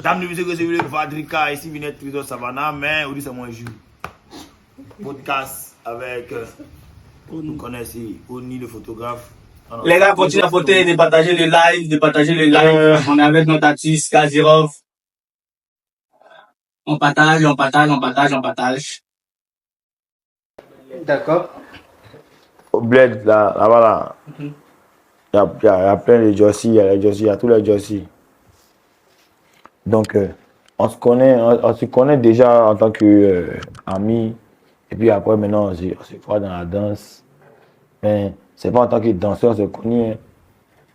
Dame de musique, c'est le Vadrika, ici, Vinette Trésor Savannah, mais aujourd'hui, c'est mon jus. Podcast avec, vous connaissez, Oni le photographe. Les gars, continuez à voter, de partager le live, On est avec notre artiste, Kazirov. On partage. D'accord. Au bled, là-bas, là. Il y a plein de Jossi, il y a tous les Jossi. Donc, on se connaît déjà en tant qu'amis. Et puis après, maintenant, on se voit dans la danse. Mais c'est pas en tant que danseur, on se connaît.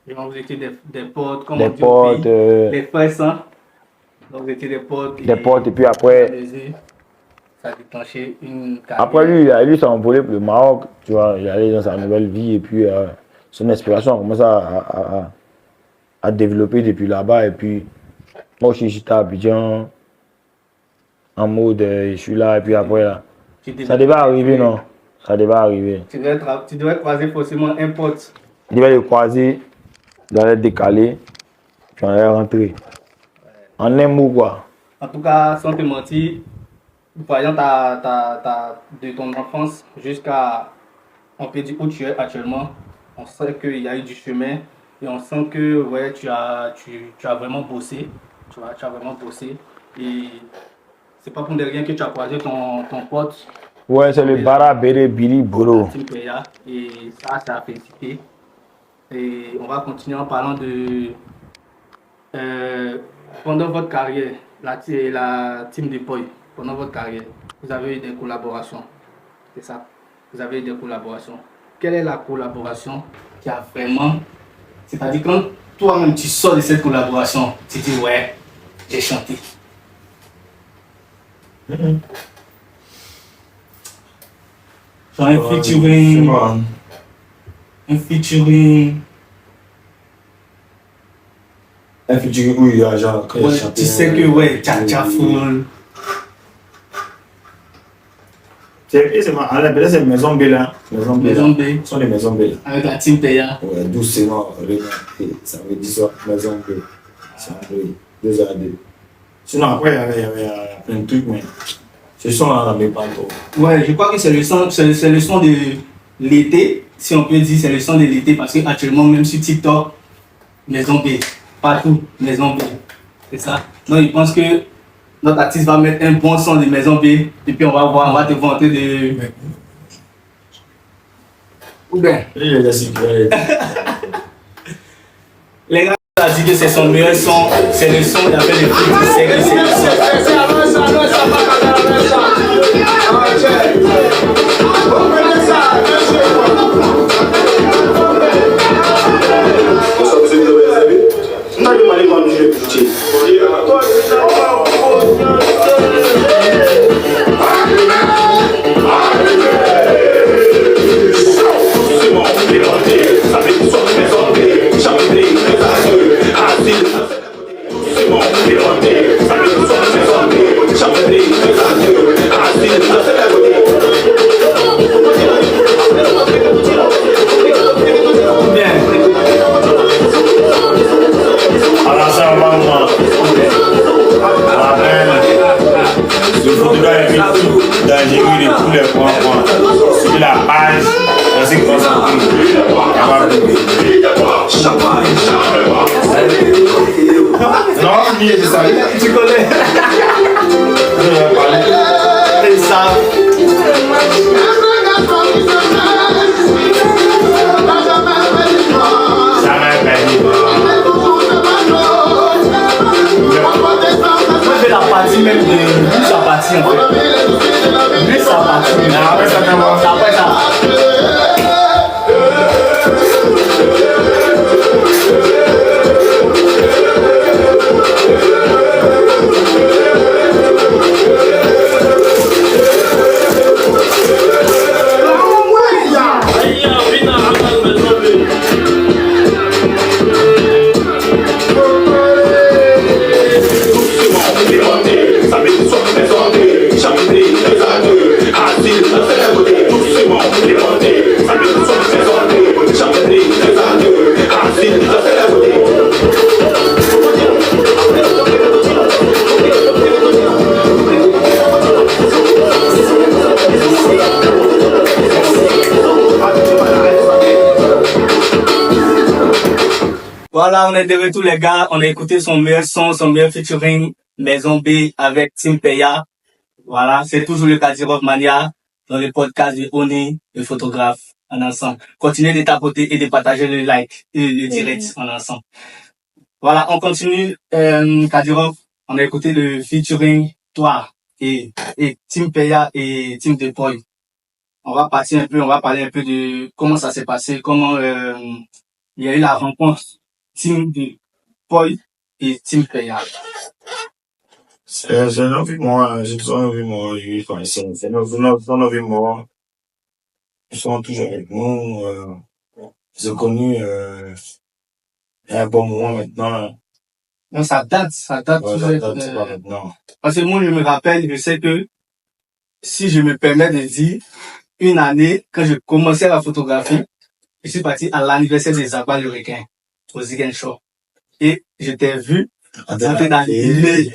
Et vous étiez des potes, comme des on dit potes, au pays, les frères, hein. Donc vous étiez des potes. Des potes, et puis après... Ça a déclenché une carrière. Après, lui s'est envolé pour le Maroc, tu vois. Il est allé dans sa nouvelle vie, et puis son inspiration a commencé à développer depuis là-bas. Et puis, moi aussi, j'étais à Abidjan, en mode, je suis là, et puis après, là. Ça devait arriver, non? Ça devait arriver. Tu devais croiser forcément un pote. Il devait le croiser, il allait décaler, puis on allait rentrer. En un mot, quoi. En tout cas, sans te mentir, voyant de ton enfance jusqu'à, on peut dire où tu es actuellement, on sait qu'il y a eu du chemin et on sent que ouais, tu as vraiment bossé. Tu as vraiment bossé. Et c'est pas pour rien que tu as croisé ton pote. Ouais, c'est le Bara Bere Bili Bolo. Et ça a félicité. Et on va continuer en parlant de... pendant votre carrière, la team de Boy, pendant votre carrière, vous avez eu des collaborations. C'est ça. Vous avez eu des collaborations. Quelle est la collaboration qui a vraiment... C'est-à-dire quand toi-même tu sors de cette collaboration, tu dis ouais, j'ai chanté. Genre un featuring. Un featuring. Un featuring où il y a genre. Ouais, tu sais que ouais, Tcha Full. C'est Maison B là. Maison B. Ce sont les Maisons B. Avec la team Paya. Ouais, doucement, ça veut dire ça, Maison B. C'est un peu 2 à 2. Sinon après, il y avait plein de trucs, mais ce son là, on n'avait pas trop. Ouais, je crois que c'est le son de l'été, si on peut dire, c'est le son de l'été, parce qu'actuellement, même sur TikTok, Maison B, partout, Maison B. C'est ça. Donc, je pense que notre artiste va mettre un bon son de Maison B, et puis on va voir, on va te vanter de. Ou bien. Les gars, on a dit que c'est son meilleur son, c'est le son, il a fait le prix du série, c'est le Tu connais. Et ça. Moi je fais la partie même de lui sa partie en fait. Lui sa partie. Après ça commence. Après ça. Voilà, on est de retour, les gars. On a écouté son meilleur son, son meilleur featuring, Maison B avec Tim Peya. Voilà, c'est toujours le Kadirov Mania dans le podcast de Oni, le photographe, en ensemble. Continuez de tapoter et de partager le like et le direct en ensemble. Voilà, on continue. Kadirov, on a écouté le featuring, toi et Tim Peya et Tim Depoy. On va partir un peu, on va parler un peu de comment ça s'est passé, comment il y a eu la rencontre Tim Depoy et Tim Peya. C'est un envie moi, j'ai toujours envie moi, enfin, c'est un envie moi. Ils sont toujours avec nous, ils ont connu, il y a un bon moment maintenant. Non, ça date, Ouais, ça date, c'est pas maintenant. Parce que moi, je me rappelle, je sais que si je me permets de dire, une année, quand je commençais la photographie, je suis parti à l'anniversaire des Abba le requin, au Zigen Show. Et je t'ai vu entrer dans il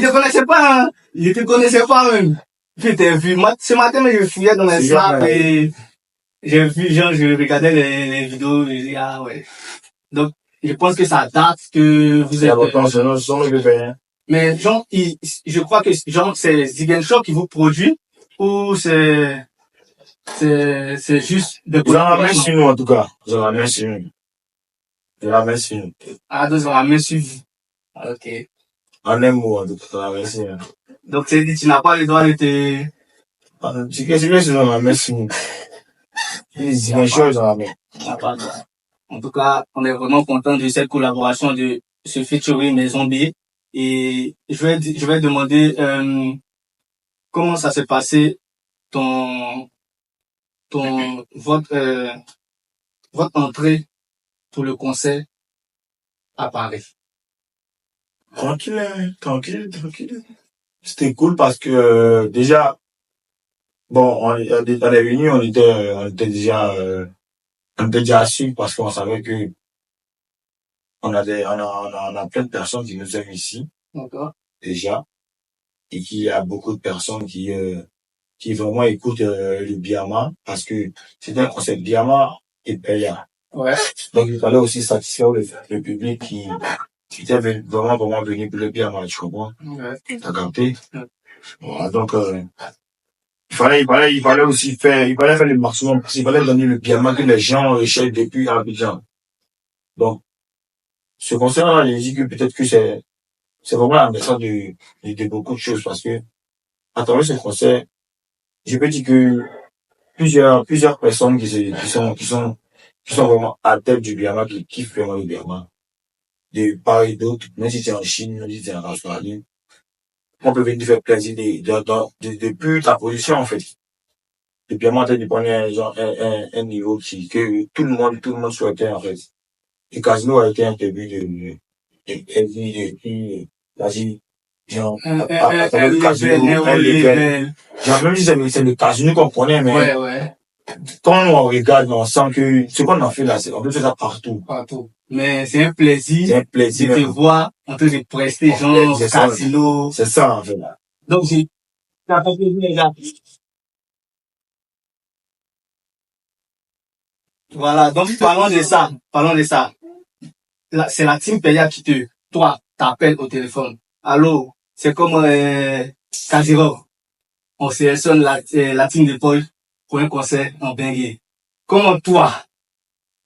te connaissait pas, hein. Il te connaissait pas même. Puis je t'ai vu. Moi, ce matin, je fouillais dans les snaps et j'ai vu, genre, je regardais les vidéos, je dis, ah ouais. Donc, je pense que ça date que vous êtes... Mais genre, je crois que genre, c'est Zigen Show qui vous produit ou c'est juste de... Ils ont la main sur nous, en tout cas. Ils ont la main sur nous. Ils ont la main sur nous. Ah, donc ils ont la main sur vous. Ok. En un mot, en tout cas, ils ont la main sur nous. Donc, c'est dit, tu n'as pas le droit de te... C'est que ils ont la main sur nous. Ils ont chose dans la main. Ah, pardon. En tout cas, on est vraiment content de cette collaboration, de ce featuring Maison B. Et je vais demander comment ça s'est passé votre entrée pour le concert à Paris. Tranquille. C'était cool parce que déjà, bon, on est venus, on était déjà sûr parce qu'on savait que on a plein de personnes qui nous aiment ici. D'accord. Déjà. Et qu'il y a beaucoup de personnes qui vraiment écoutent le Biama parce que c'est un concept Biama et Peya. Ouais. Donc il fallait aussi satisfaire le public qui était vraiment venu pour le Biama, tu comprends? Ouais. T'as capté? Ouais. Voilà, donc il fallait faire le maximum parce qu'il fallait donner le Biama que les gens recherchent depuis Abidjan. Donc ce concert-là, j'ai dit que peut-être que c'est vraiment la message de beaucoup de choses parce que à travers ce concert, je peux dire que plusieurs personnes qui sont vraiment adeptes du Biama, qui kiffent vraiment le Biama, de part et d'autre, même si c'est en Chine, même si c'est en Australie, on peut venir te faire plaisir depuis ta position, en fait. Le Biama a dépendé un niveau que tout le monde souhaitait, en fait. Le Casino a été interviewé depuis, quasi, genre, à travers le Casino, un level. Genre, même si c'est le Casino qu'on connaît, mais. Ouais. Quand on regarde, on sent que ce qu'on a fait là, on peut faire ça partout. Mais c'est un plaisir. De te voir en train de prester, genre, Casino. C'est ça, en fait, là. Donc, ça fait plaisir, les gars. Voilà. Donc, parlons de ça. Là, c'est la team Peya qui toi, t'appelle au téléphone. Allô, c'est comme, Kadirov. On sélectionne la team de Paul pour un concert en Bengué. Comment toi,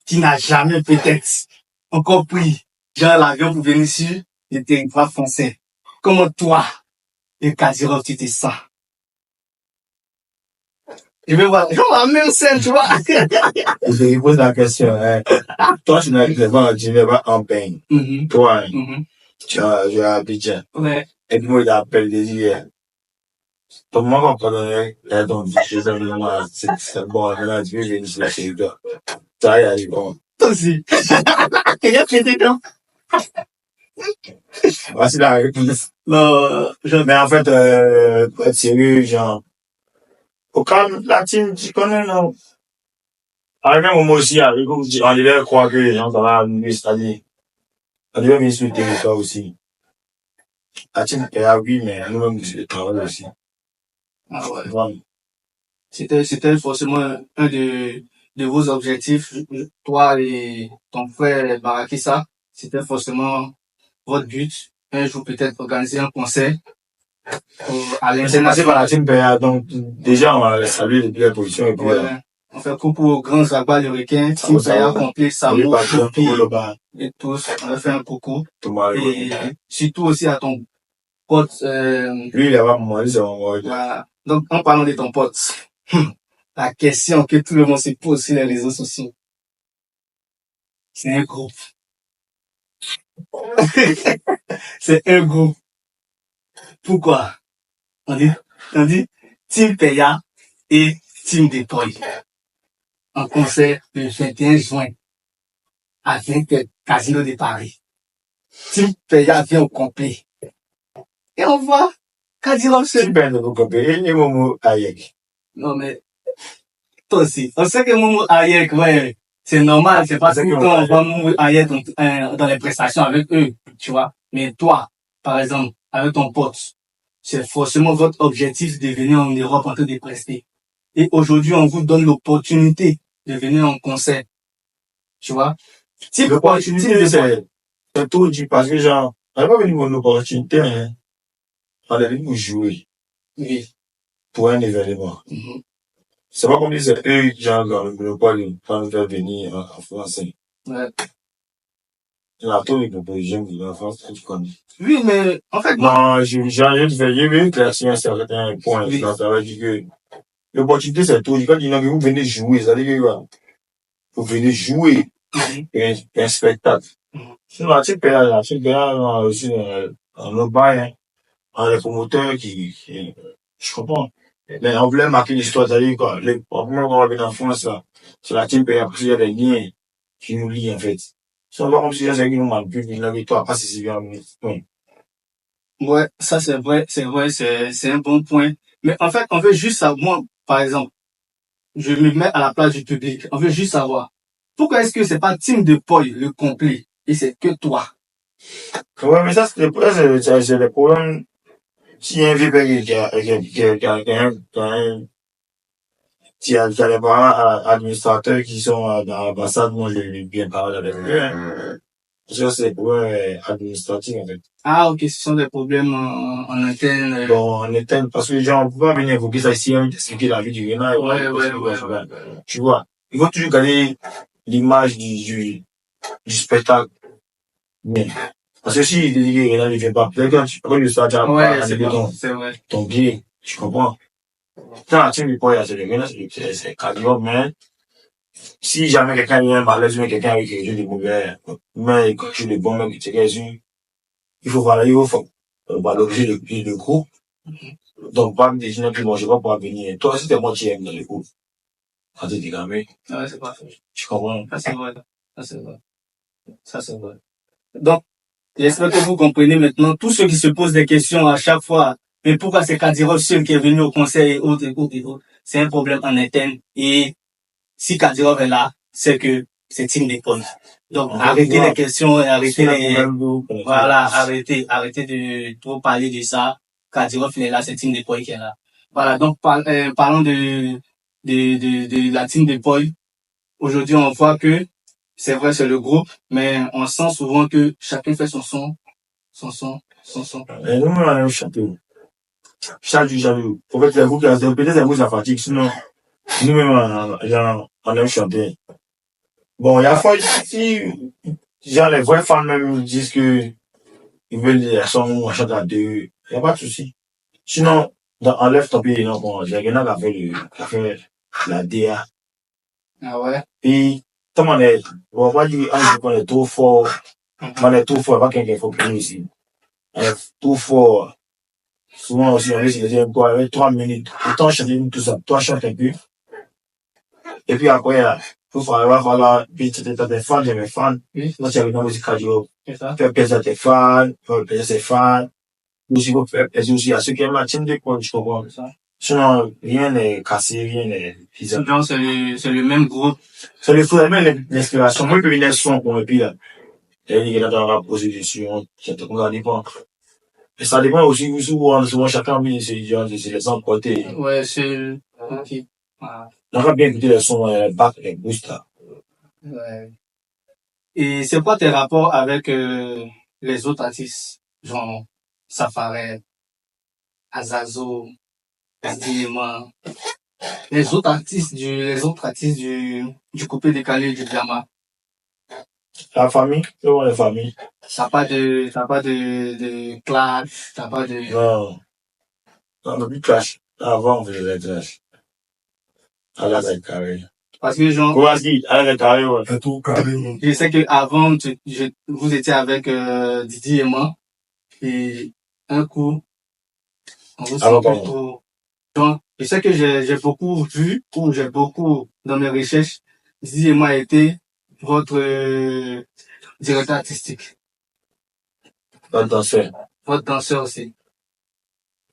qui n'as jamais peut-être encore pris, genre, l'avion pour venir sur le territoire français, comment toi, et Kadirov, tu te sens? Je vais voir, genre, la même scène, tu vois. Je lui pose la question, hein. Toi, tu n'es pas en peine. Toi, tu as Abidjan. Ouais. Et puis moi, il appelle des hier. Donc, moi, quand on connaît, donc, c'est bon, maintenant, tu veux venir sur la série. Ça y est, bon. Toi aussi. Il y a fait des temps. Voici la réponse. Non, mais en fait, pour être sérieux, genre, au calme, la team, tu connais, non? À un moment aussi, on devait croire que les gens, ça va nous, c'est-à-dire, on devait venir sur le territoire aussi. La team, oui, mais nous-mêmes, c'est le travail aussi. Ah ouais. C'était forcément un de vos objectifs, toi et ton frère Barakissa, c'était forcément votre but, un jour peut-être organiser un concert à C'est passé par l'international. la team PA, donc déjà on va saluer depuis la position et puis Ouais. On fait coucou aux grands agbas les requins, Team PA complet, Samo, Topi et tous. On a fait un coucou. Et surtout aussi à ton pote. Lui, il a pas moi, c'est mon gars. Voilà. Donc, en parlant de ton pote, la question que tout le monde se pose sur les réseaux sociaux, c'est un groupe. C'est un groupe. Pourquoi? On dit Team PA et Team Deploy. En concert le 21 juin à 20h, Casino de Paris. Team PA vient au complet. Et on voit Kadirov se... Team PA au complet. Et Momo Hayek. Non mais, toi aussi. On sait que Momo Hayek, ouais, c'est normal, c'est pas tout le temps on voit Momo Hayek dans les prestations avec eux, tu vois. Mais toi, par exemple, avec ton pote, c'est forcément votre objectif de venir en Europe en train de prester. Et aujourd'hui, on vous donne l'opportunité de venir en concert. Tu vois? L'opportunité, c'est tout dit parce que genre, on n'est pas venu pour une opportunité, hein. On est venu pour jouer. Oui. Pour un événement. C'est pas comme si c'est eux, genre, dans le monopole, quand nous faire venir en France. Ouais. La tour est proposition de la France, tu connais. Oui, mais, en fait. Non, j'ai vu une classe à un certain point. Oui. Ça veut dire que l'opportunité, c'est tout. Quand ils disent que vous venez jouer, ça veut dire que vous venez jouer un spectacle. Sinon, la type là, aussi, en nos bail, hein, en les promoteurs je comprends. Mais on voulait marquer l'histoire, c'est-à-dire quoi, les premiers qu'on va venir en France, là, c'est la team PA, parce qu'il y a des liens qui nous lient, en fait. Si on va comme si c'est qui nous manipule, il n'a pas si bien, oui. Ouais, ça c'est vrai, c'est un bon point. Mais en fait, on veut juste savoir, moi, par exemple, je me mets à la place du public, on veut juste savoir, pourquoi est-ce que c'est pas Team Deploy le complet, et c'est que toi? Ouais, mais ça, c'est des problèmes. Si un VP qui a des parents administrateurs qui sont dans l'ambassade, moi, je vais bien parler avec eux. Parce que c'est des problèmes administratifs, en fait. Ah, ok, ce sont des problèmes en interne. Bon, en interne, parce que les gens, on peut pas venir évoquer ça ici, hein, expliquer la vie du Rénal. Ouais. Tu vois, il faut toujours garder l'image du spectacle. Mais, parce que si le Rénal ne vient pas, peut-être quand tu start à ton pied, tu comprends? Dans la team du poids, c'est le Rénal, c'est cardio, mais si jamais quelqu'un vient malaise, mais quelqu'un avec quelque chose de mauvais, mais quelque chose de bon, mais il faut valoriser le groupe. Donc, pas me désigner que moi, je vais pas pouvoir venir. Toi aussi, t'es moi qui aime dans le groupe. Quand t'es dégamé. Ouais, c'est parfait. Tu comprends? Ça, c'est vrai. Donc, j'espère que vous comprenez maintenant tous ceux qui se posent des questions à chaque fois. Mais pourquoi c'est Kadirov seul qui est venu au conseil et autres. C'est un problème en interne. Et si Kadirov est là, c'est que c'est Team Deploy. Donc, arrêtez les questions et arrêtez arrêtez de trop parler de ça. Kadirov, il est là, c'est Team Deploy qui est là. Voilà. Donc, parlons de la Team Deploy. Aujourd'hui, on voit que c'est vrai, c'est le groupe, mais on sent souvent que chacun fait son son. Et nous, on aime chanter. Chaque jour. En fait, peut-être que ça fatigue, sinon, nous-mêmes, on aime chanter. Bon, il y a fois, si, genre, les vrais fans même disent que ils veulent des sons où on chante à deux, il n'y a pas de souci. Sinon, enlève ton pied, non, bon, j'ai quelqu'un qui a fait la DA. Ah ouais? Et, comme on est, on va dire, on est trop fort, pas quelqu'un faut plus ici. On est trop fort. Souvent aussi, on veut se dire, quoi, avec 3 minutes, autant chanter tout ça, toi chante un peu. Et puis après, il va falloir, puis t'as des fans, j'ai mes fans. Moi, tu as une musique radio. Faire plaisir à tes fans, faire plaisir à ses fans. Aussi, faut faire plaisir aussi à ceux qui aiment la team de quoi, tu comprends? Sinon, rien n'est cassé, rien n'est bizarre. Donc, c'est le même groupe. C'est le faut même l'inspiration. Moi, je peux venir son pour, et puis là, il y a dans la position, ça dépend. Et ça dépend aussi, souvent, chacun, c'est les emporter. Ouais, c'est, ok. Ah, On va bien écouter les sons, back et boost là. ouais. Et c'est quoi tes rapports avec les autres artistes, genre Safaré, Azazo, Diema, les autres artistes du coupé décalé du Diama. La famille, c'est bon, les familles. T'as pas de clash, t'as pas de... Non, on n'a plus de clash. Avant, on faisait des clash. À la tête carré. Parce que genre, Kowalski, à la tête carré, ouais. C'est tout carré. je sais que avant vous étiez avec Didi et moi, et un coup, on vous Alors, sent plutôt... Donc, je sais que j'ai beaucoup vu, ou j'ai beaucoup, dans mes recherches, Didi et moi été votre directeur artistique, notre danseur. votre danseur aussi.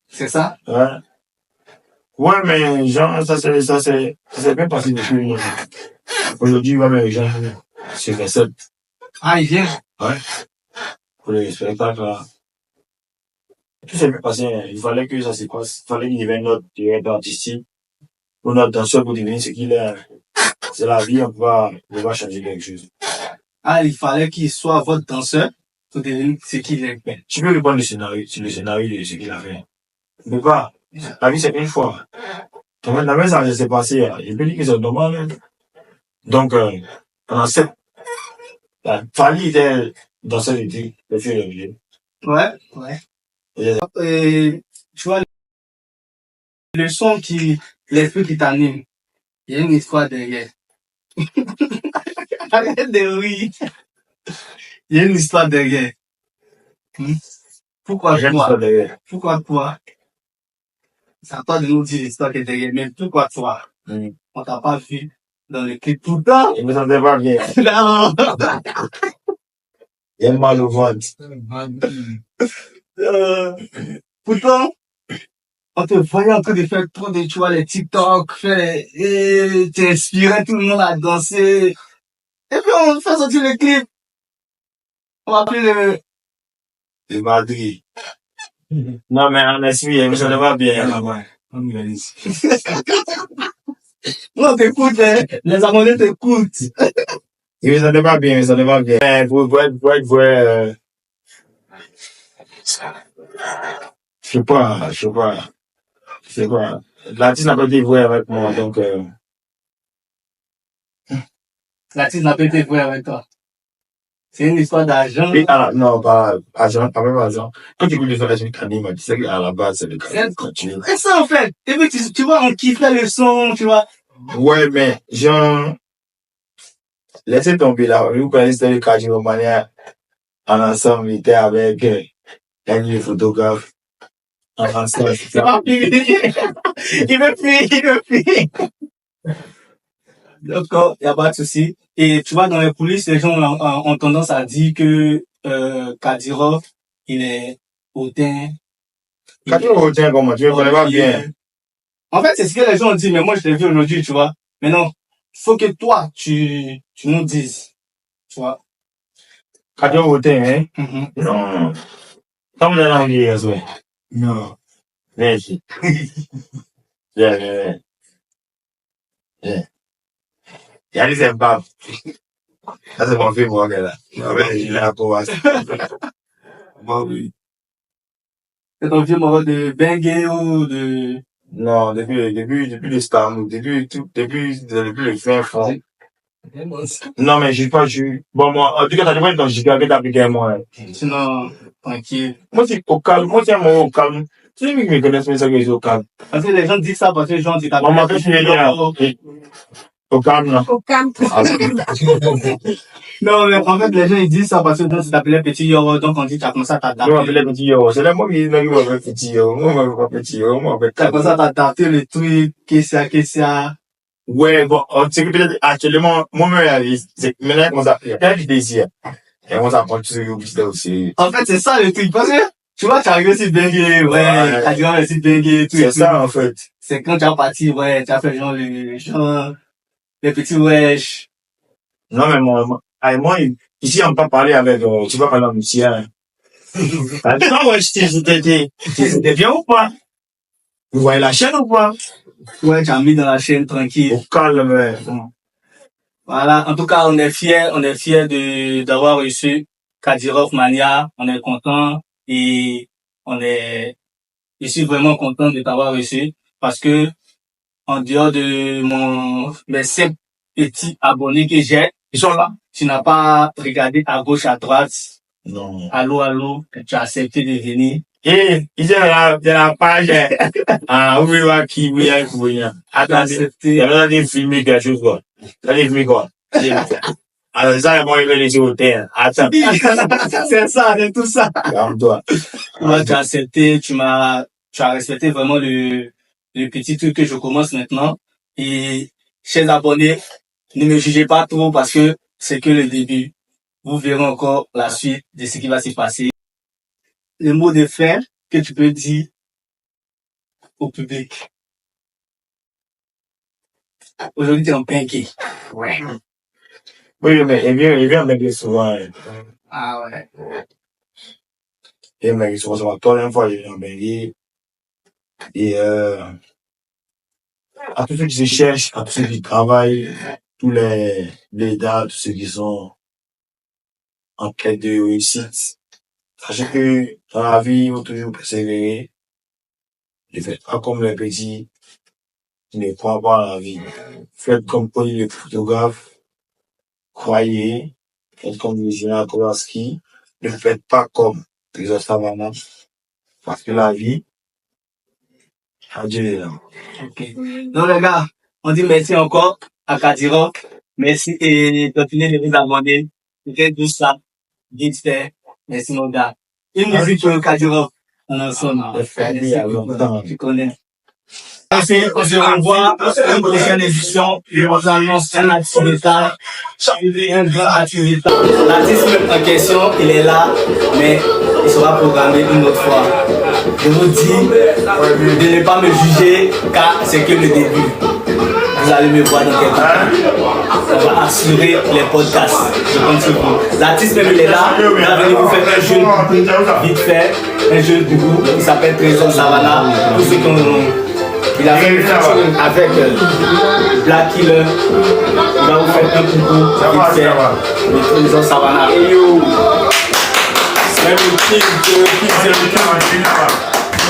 C'est ça? Ouais. Ouais, mais genre, ça s'est bien passé depuis. Aujourd'hui, ouais, mais genre, c'est 27. Ah, il vient? Ouais. Pour les spectacles, là. Tout s'est bien passé, hein. Il fallait que ça se passe. Il fallait qu'il devienne notre directeur artistique. Ou notre danseur pour devenir ce qu'il est. C'est la vie, on va changer quelque chose. Ah, il fallait qu'il soit votre danseur pour devenir ce qu'il est. Tu peux répondre sur le scénario de ce qu'il a fait. Mais pas. La vie, c'est une fois. Donc, la même ça s'est passé, hein. Il peut dire que c'est normal, hein. Donc, pendant Fali était dans cette étude, le fur et à mesure. Ouais, ouais. Et Et, tu vois, le son l'esprit qui t'anime, il y a une histoire derrière. Arrête de rire. Il y a une histoire derrière. Pourquoi j'aime toi? ça derrière. Pourquoi toi? C'est à toi de nous dire l'histoire qui est derrière, mais pourquoi toi? On t'a pas vu dans le clip tout le temps. Il me sentait pas bien. Non. Il a mal au ventre. Pourtant, on te voyait en train de faire trop de, tu vois, les TikTok, t'inspirais tout le monde à danser. Et puis on fait sortir le clip. On va appeler Le Madrid. Non, mais en esprit, il me sentait pas bien. Non, t'écoutes, les abonnés t'écoutent. Il me sentait pas bien, il me sentait pas bien. Mais pour être vrai, je sais pas. L'artiste n'a pas été vrai avec moi, donc, L'artiste n'a pas été vrai avec toi. C'est une histoire d'argent. et non, pas argent, pas même argent. Quand tu écoutes les sons de Kanima, tu sais qu'à la base, c'est le Kanima. C'est ça, en fait. Et puis, tu vois, on kiffait le son, tu vois. Ouais, mais, genre, laissez tomber là. Vous connaissez le Kajiro Mania en ensemble, il était avec un photographe en ensemble. C'est pas fini. Il me fuit. D'accord, y a pas de souci. Et tu vois, dans les coulisses, les gens ont tendance à dire que Kadyrov, il est hautain. Kajiro retient comment? Tu ne connais pas bien. En fait, c'est ce que les gens ont dit, mais moi, je l'ai vu aujourd'hui, tu vois. Mais non, faut que toi, tu nous dises, tu vois. Kajiro retient, hein? Non. Comme dans l'anglais, ouais. Non. Merci. Viens. Il y a des impacts. Ça, c'est mon film, moi, là. Il a commencé. Bah oui. C'est ton vieux mauvais de Bengue ou de... Non, depuis le Stam, depuis le fin fond. Non, mais bon, moi, en tout cas, t'as demandé dans Giga, que t'as appliqué moi. Sinon, tranquille. Moi, c'est au calme. Moi, c'est au calme. Tu sais, me connaissent, mais ça, que c'est au calme. Parce que les gens disent ça parce que les gens disent Moi, ma fête, je vais dire, au calme, là. Au calme. Non, mais en fait, les gens ils disent ça parce que tu t'appelais Petit Yoro, donc on dit t'as commencé à Moi, t'adapter. on m'appelait Petit Yoro. C'est là, moi, qui m'appelle Petit Yoro. Moi, on m'appelle Petit Yoro. Moi, on m'appelle T'as commencé à t'adapter le truc, qu'est-ce ouais, bon, c'est que peut-être, actuellement, moi-même, c'est, maintenant, on s'appelle, il y a plein d'idées ici. Et on s'apprend tout ce que aussi. En fait, c'est ça le truc, parce que, tu vois, tu arrivé sur Bengue, ouais, t'as dit, ouais, sur Bengue, tout. C'est ça, en fait. C'est quand tu as parti, ouais, tu as fait genre les petits wesh. Non, mais moi, ici, on peut pas parler avec, tu vas parler en musicien. Non, ouais, c'était bien ou pas? Vous voyez la chaîne ou pas? Ouais, tu as mis dans la chaîne tranquille. Au calme. Voilà, en tout cas, on est fiers d'avoir reçu Kadyrov Mania. On est content et je suis vraiment content de t'avoir reçu parce que en dehors de mes 5 petits abonnés que j'ai, ils sont là. Tu n'as pas regardé à gauche, à droite. Non. Allô, tu as accepté de venir. Et il y a la page. Ah, oui, qui oui, attendez, il y a des films quelque chose, quoi. Des films, quoi. Alors, ça, moi, il veut les hôtels. Attends. C'est ça, c'est tout ça. Calme-toi. Moi, tu as accepté, tu as respecté vraiment le petit truc que je commence maintenant. Et, chers abonnés, ne me jugez pas trop parce que c'est que le début. Vous verrez encore la suite de ce qui va se passer. Le mot de fin que tu peux dire au public. Aujourd'hui, tu es en pinky. Ouais. Oui, mais il vient m'aider souvent. Ah ouais. Il vient m'aider souvent. C'est la troisième fois qu'il vient m'aider. Et à tous ceux qui se cherchent, à tous ceux qui travaillent, tous les dates, tous ceux qui sont en quête de réussite. Sachez que dans la vie, il faut toujours persévérer. Ne faites pas comme les petits qui ne croient pas à la vie. Faites comme Paul le photographe. Croyez. Faites comme le général Kowalski. Ne faites pas comme Trésor Savannah. Parce que la vie, Dieu est là. Ok. Donc les gars, on dit merci encore à Kadyrov. Merci et continuez de vous abonner. Peut-être juste ça. Vite fait. Merci mon gars. Une musique pour Kadyrov. On en sonne. Tu connais. On se revoit pour une prochaine édition. Je vous annonce un activité, un grand activité. L'artiste en question, il est là, mais il sera programmé une autre fois. Je vous dis de ne pas me juger car c'est que le début. Vous allez me voir dans quelques temps. On va assurer les podcasts. Je compte sur vous. L'artiste même il est là. Il va venir vous faire un jeune coucou, vite fait. Un jeune coucou qui s'appelle Trésor Savannah. Tous ceux qui ont... Il a fait une featuring avec Black Killer. Il va vous faire un coucou vite fait. Le Trésor Savannah. C'est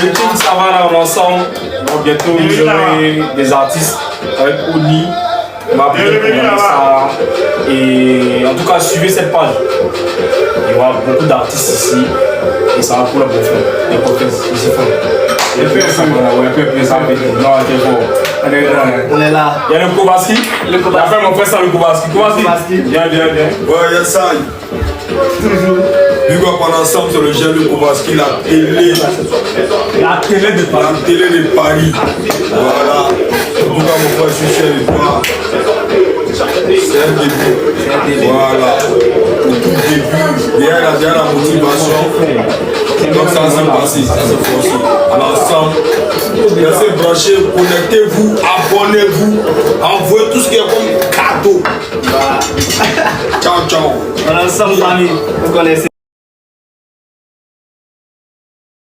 le team Savannah en ensemble. Donc bientôt vous aurez des artistes avec Oni, Mabel, ça. Et en tout cas suivez cette page. Il y aura beaucoup d'artistes ici et ça va pour la bonne fin. Les podcasts ici font. On est là. Il y a le Kovaski. Il a fait mon frère ça le Kovaski. Viens. Ouais, il y a ça. Toujours. Vu qu'on parle ensemble sur le jeune Kovaski, la télé. La télé de Paris. La télé de Paris. Voilà. En tout cas, mon frère, je suis fier de toi. C'est un début. Voilà. Au tout début, derrière la motivation. Donc ça s'est passé, ça s'est forcé. Alors ensemble, restez branchés, connectez-vous, abonnez-vous, envoyez tout ce qui est comme cadeau. Voilà. Ciao, ciao. On est ensemble, famille. Vous connaissez.